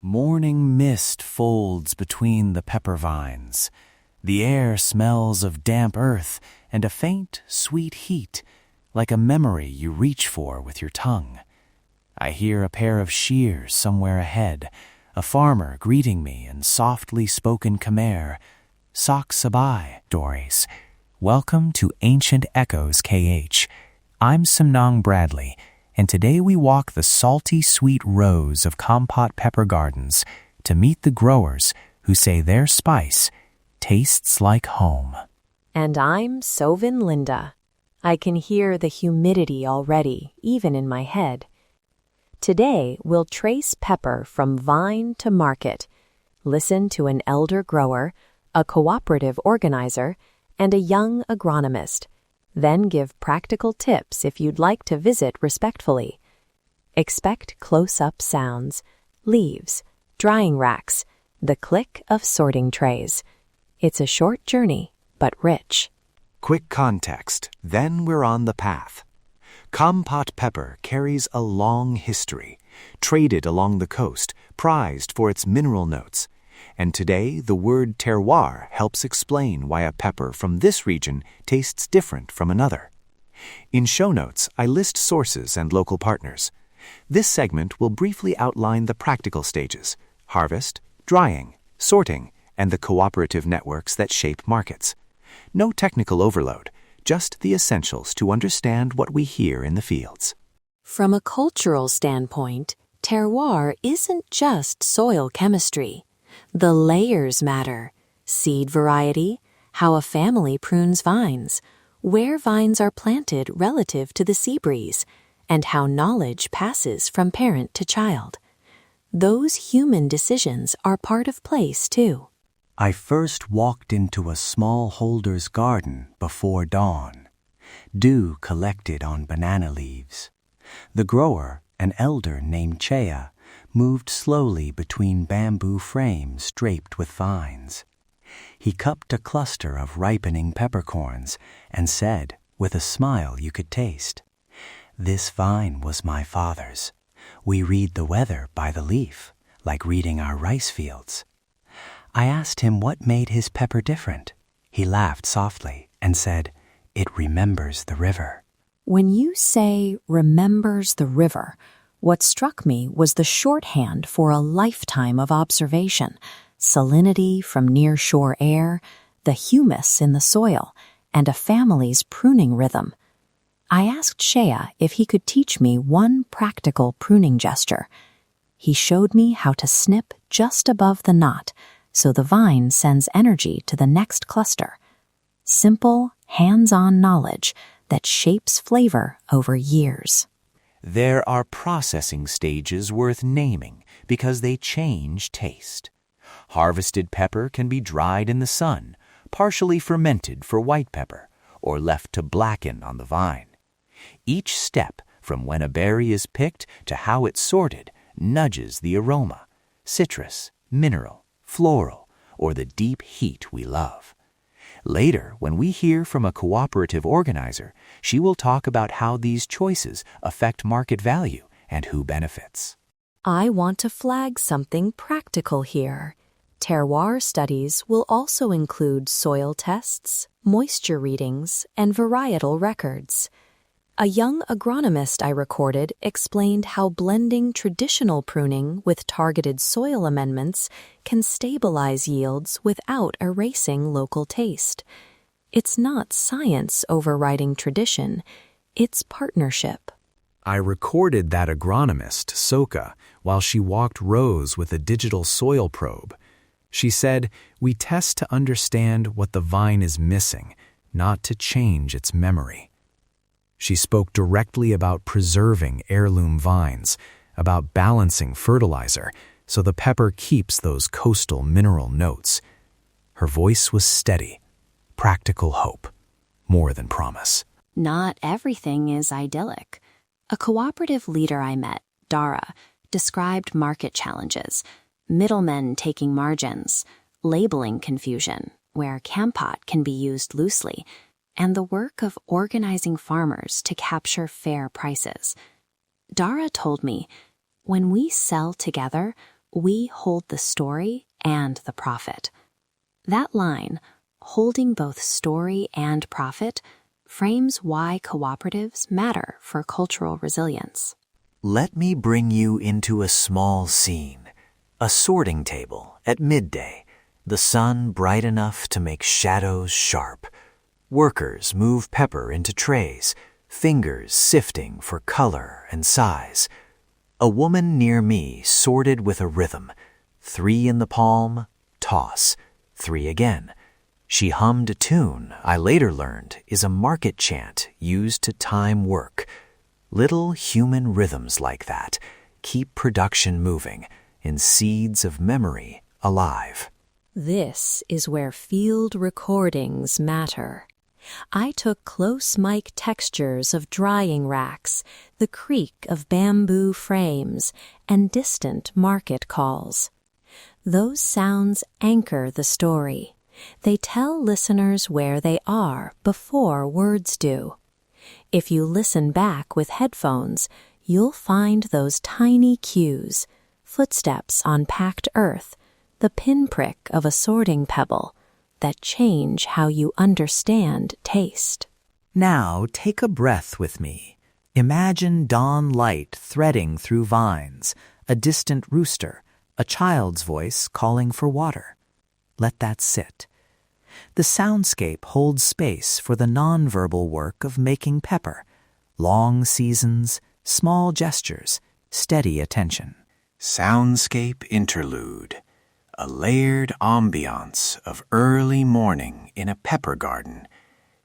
Morning mist folds between the pepper vines. The air smells of damp earth and a faint, sweet heat, like a memory you reach for with your tongue. I hear a pair of shears somewhere ahead, a farmer greeting me in softly spoken Khmer. Sak Sabai, Doris. Welcome to Ancient Echoes KH. I'm Simnong Bradley, and today we walk the salty, sweet rows of Kampot pepper gardens to meet the growers who say their spice tastes like home. And I'm Sovin Linda. I can hear the humidity already, even in my head. Today, we'll trace pepper from vine to market, listen to an elder grower, a cooperative organizer, and a young agronomist, then give practical tips if you'd like to visit respectfully. Expect close-up sounds, leaves, drying racks, the click of sorting trays. It's a short journey, but rich. Quick context, then we're on the path. Kampot pepper carries a long history, traded along the coast, prized for its mineral notes. And today, the word terroir helps explain why a pepper from this region tastes different from another. In show notes, I list sources and local partners. This segment will briefly outline the practical stages: harvest, drying, sorting, and the cooperative networks that shape markets. No technical overload, just the essentials to understand what we hear in the fields. From a cultural standpoint, terroir isn't just soil chemistry. The layers matter: seed variety, how a family prunes vines, where vines are planted relative to the sea breeze, and how knowledge passes from parent to child. Those human decisions are part of place, too. I first walked into a smallholder's garden before dawn. Dew collected on banana leaves. The grower, an elder named Chea, moved slowly between bamboo frames draped with vines. He cupped a cluster of ripening peppercorns and said, with a smile you could taste, "This vine was my father's. We read the weather by the leaf, like reading our rice fields." I asked him what made his pepper different. He laughed softly and said, "It remembers the river." When you say remembers the river, what struck me was the shorthand for a lifetime of observation: salinity from near-shore air, the humus in the soil, and a family's pruning rhythm. I asked Shea if he could teach me one practical pruning gesture. He showed me how to snip just above the knot so the vine sends energy to the next cluster. Simple, hands-on knowledge that shapes flavor over years. There are processing stages worth naming because they change taste. Harvested pepper can be dried in the sun, partially fermented for white pepper, or left to blacken on the vine. Each step, from when a berry is picked to how it's sorted, nudges the aroma: citrus, mineral, floral, or the deep heat we love. Later, when we hear from a cooperative organizer, she will talk about how these choices affect market value and who benefits. I want to flag something practical here. Terroir studies will also include soil tests, moisture readings, and varietal records. A young agronomist I recorded explained how blending traditional pruning with targeted soil amendments can stabilize yields without erasing local taste. It's not science overriding tradition, it's partnership. I recorded that agronomist, Soka, while she walked rows with a digital soil probe. She said, "We test to understand what the vine is missing, not to change its memory." She spoke directly about preserving heirloom vines, about balancing fertilizer so the pepper keeps those coastal mineral notes. Her voice was steady, practical hope, more than promise. Not everything is idyllic. A cooperative leader I met, Dara, described market challenges: middlemen taking margins, labeling confusion, where Kampot can be used loosely, and the work of organizing farmers to capture fair prices. Dara told me, when we sell together, we hold the story and the profit. That line, holding both story and profit, frames why cooperatives matter for cultural resilience. Let me bring you into a small scene. A sorting table at midday, the sun bright enough to make shadows sharp. Workers move pepper into trays, fingers sifting for color and size. A woman near me sorted with a rhythm. 3 in the palm, toss, 3 again. She hummed a tune I later learned is a market chant used to time work. Little human rhythms like that keep production moving and seeds of memory alive. This is where field recordings matter. I took close mic textures of drying racks, the creak of bamboo frames, and distant market calls. Those sounds anchor the story. They tell listeners where they are before words do. If you listen back with headphones, you'll find those tiny cues, footsteps on packed earth, the pinprick of a sorting pebble, that change how you understand taste. Now take a breath with me. Imagine dawn light threading through vines, a distant rooster, a child's voice calling for water. Let that sit. The soundscape holds space for the nonverbal work of making pepper. Long seasons, small gestures, steady attention. Soundscape interlude. A layered ambiance of early morning in a pepper garden.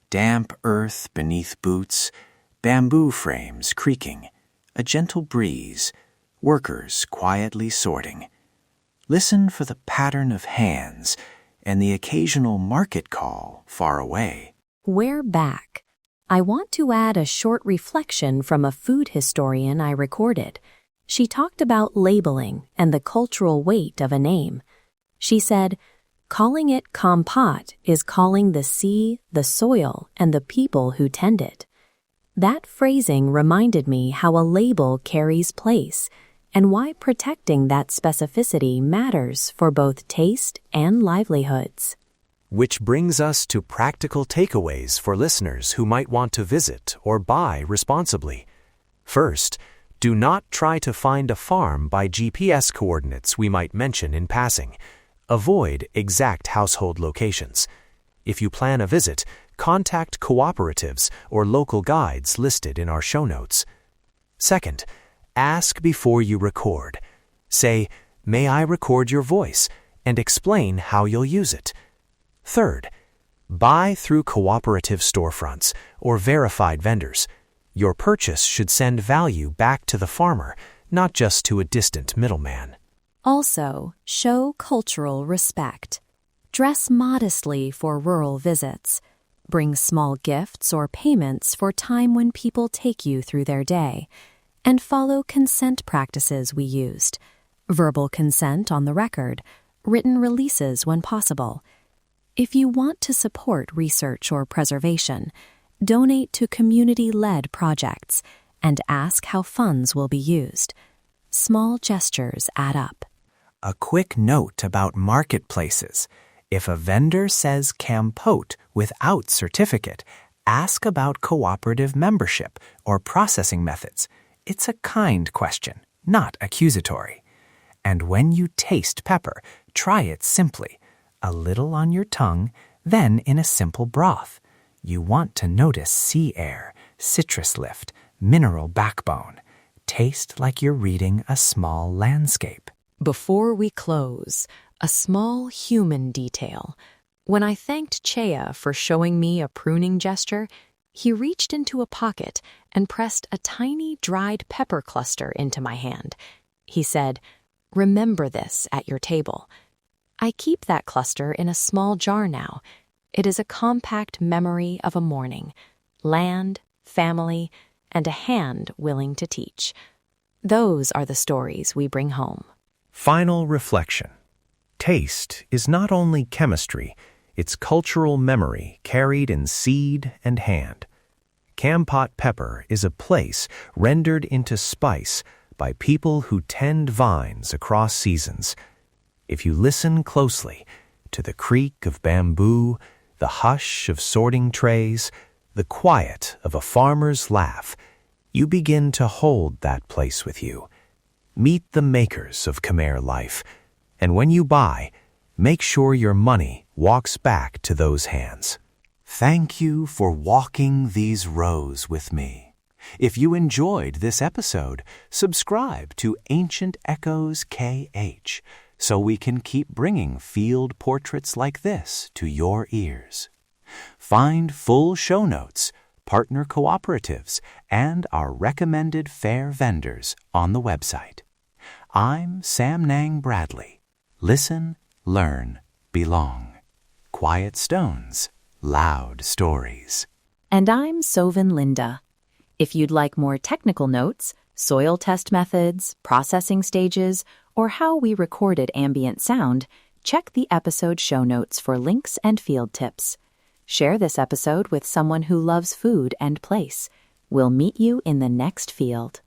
Damp earth beneath boots, bamboo frames creaking, a gentle breeze, workers quietly sorting. Listen for the pattern of hands and the occasional market call far away. We're back. I want to add a short reflection from a food historian I recorded. She talked about labeling and the cultural weight of a name. She said, calling it Kampot is calling the sea, the soil, and the people who tend it. That phrasing reminded me how a label carries place and why protecting that specificity matters for both taste and livelihoods. Which brings us to practical takeaways for listeners who might want to visit or buy responsibly. First, do not try to find a farm by GPS coordinates we might mention in passing. Avoid exact household locations. If you plan a visit, contact cooperatives or local guides listed in our show notes. Second, ask before you record. Say, "May I record your voice?" and explain how you'll use it. Third, buy through cooperative storefronts or verified vendors. Your purchase should send value back to the farmer, not just to a distant middleman. Also, show cultural respect. Dress modestly for rural visits. Bring small gifts or payments for time when people take you through their day. And follow consent practices we used. Verbal consent on the record, written releases when possible. If you want to support research or preservation, donate to community-led projects and ask how funds will be used. Small gestures add up. A quick note about marketplaces. If a vendor says Kampot without certificate, ask about cooperative membership or processing methods. It's a kind question, not accusatory. And when you taste pepper, try it simply. A little on your tongue, then in a simple broth. You want to notice sea air, citrus lift, mineral backbone. Taste like you're reading a small landscape. Before we close, a small human detail. When I thanked Chea for showing me a pruning gesture, he reached into a pocket and pressed a tiny dried pepper cluster into my hand. He said, "Remember this at your table." I keep that cluster in a small jar now. It is a compact memory of a morning, land, family, and a hand willing to teach. Those are the stories we bring home. Final reflection. Taste is not only chemistry, it's cultural memory carried in seed and hand. Kampot pepper is a place rendered into spice by people who tend vines across seasons. If you listen closely to the creak of bamboo, the hush of sorting trays, the quiet of a farmer's laugh, you begin to hold that place with you. Meet the makers of Khmer life, and when you buy, make sure your money walks back to those hands. Thank you for walking these rows with me. If you enjoyed this episode, subscribe to Ancient Echoes KH so we can keep bringing field portraits like this to your ears. Find full show notes, partner cooperatives, and our recommended fair vendors on the website. I'm Sam Nang Bradley. Listen, learn, belong. Quiet stones, loud stories. And I'm Sovin Linda. If you'd like more technical notes, soil test methods, processing stages, or how we recorded ambient sound, check the episode show notes for links and field tips. Share this episode with someone who loves food and place. We'll meet you in the next field.